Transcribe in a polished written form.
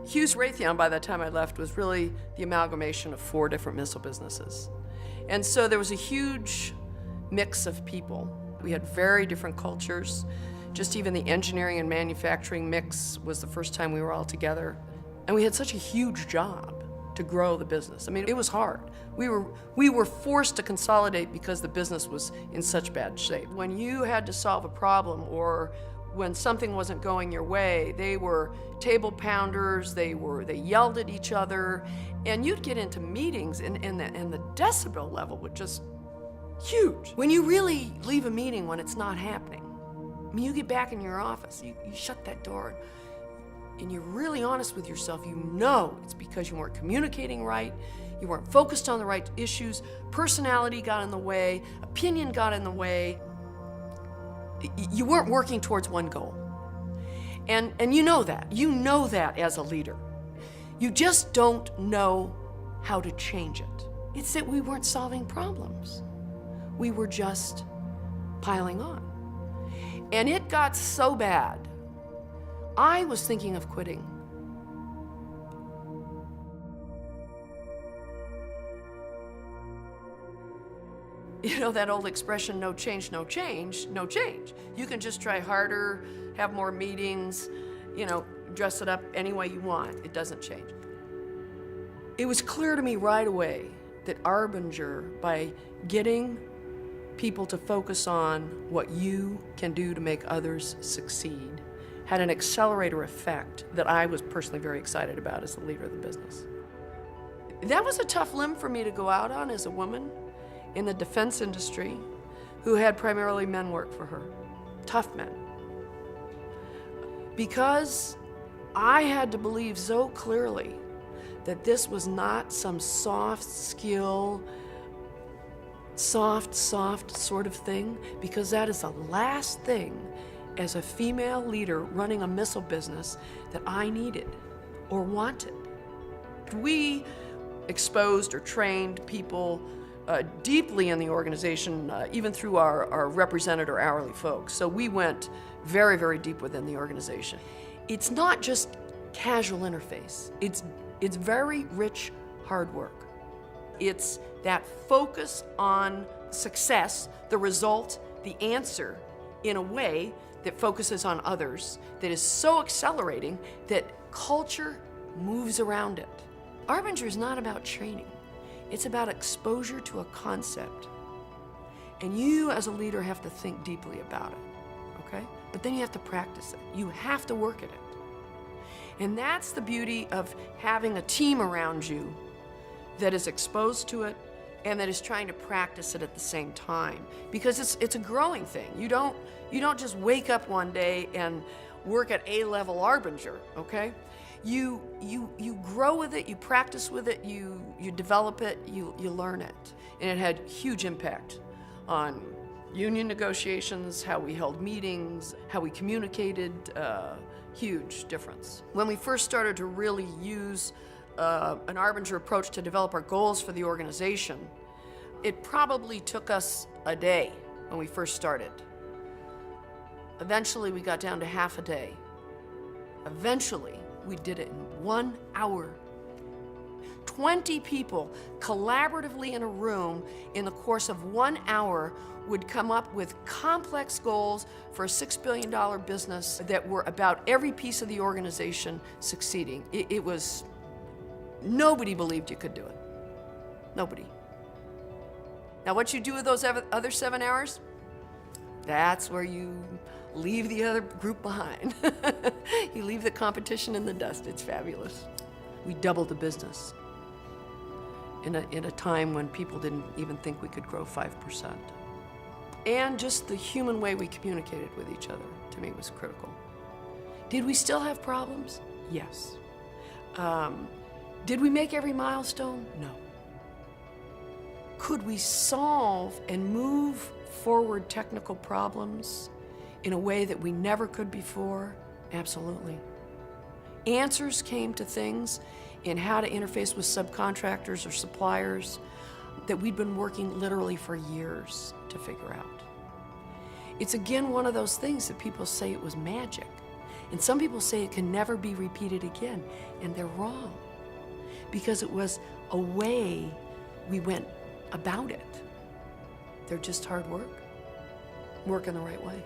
Hughes Raytheon, by the time I left, was really the amalgamation of 4 different missile businesses. And so there was a huge mix of people. We had very different cultures. Just even the engineering and manufacturing mix was the first time we were all together. And we had such a huge job to grow the business. I mean, it was hard. We were forced to consolidate because the business was in such bad shape. When you had to solve a problem or when something wasn't going your way, they were table pounders, they yelled at each other, and you'd get into meetings and the decibel level would just huge. When you really leave a meeting when it's not happening, I mean, you get back in your office, you shut that door, and you're really honest with yourself, you know it's because you weren't communicating right, you weren't focused on the right issues, personality got in the way, opinion got in the way, you weren't working towards one goal. And you know that as a leader. You just don't know how to change it. It's that we weren't solving problems. We were just piling on. And it got so bad, I was thinking of quitting. You know that old expression, no change, no change, no change. You can just try harder, have more meetings, you know, dress it up any way you want. It doesn't change. It was clear to me right away that Arbinger, by getting people to focus on what you can do to make others succeed, had an accelerator effect that I was personally very excited about as the leader of the business. That was a tough limb for me to go out on as a woman in the defense industry who had primarily men work for her, tough men. Because I had to believe so clearly that this was not some soft skill, soft sort of thing, because that is the last thing as a female leader running a missile business that I needed or wanted. We exposed or trained people deeply in the organization, even through our represented or hourly folks. So we went very, very deep within the organization. It's not just casual interface. It's very rich, hard work. It's that focus on success, the result, the answer, in a way that focuses on others, that is so accelerating that culture moves around it. Arbinger is not about training. It's about exposure to a concept. And you as a leader have to think deeply about it, okay? But then you have to practice it. You have to work at it. And that's the beauty of having a team around you that is exposed to it and that is trying to practice it at the same time. Because it's a growing thing. You don't just wake up one day and work at A-level Arbinger, okay? You grow with it, you practice with it, you develop it, you learn it. And it had huge impact on union negotiations, how we held meetings, how we communicated, huge difference. When we first started to really use an Arbinger approach to develop our goals for the organization, it probably took us a day when we first started. Eventually, we got down to half a day. Eventually, we did it in 1 hour. 20 people collaboratively in a room in the course of 1 hour would come up with complex goals for a $6 billion business that were about every piece of the organization succeeding. It was, nobody believed you could do it. Nobody. Now what you do with those other 7 hours, that's where you leave the other group behind. You leave the competition in the dust. It's fabulous. We doubled the business in a time when people didn't even think we could grow 5%. And just the human way we communicated with each other, to me, was critical. Did we still have problems? Yes. Did we make every milestone? No. Could we solve and move forward technical problems in a way that we never could before? Absolutely. Answers came to things in how to interface with subcontractors or suppliers that we'd been working literally for years to figure out. It's again one of those things that people say it was magic. And some people say it can never be repeated again, and they're wrong. Because it was a way we went about it. They're just hard work. Work in the right way.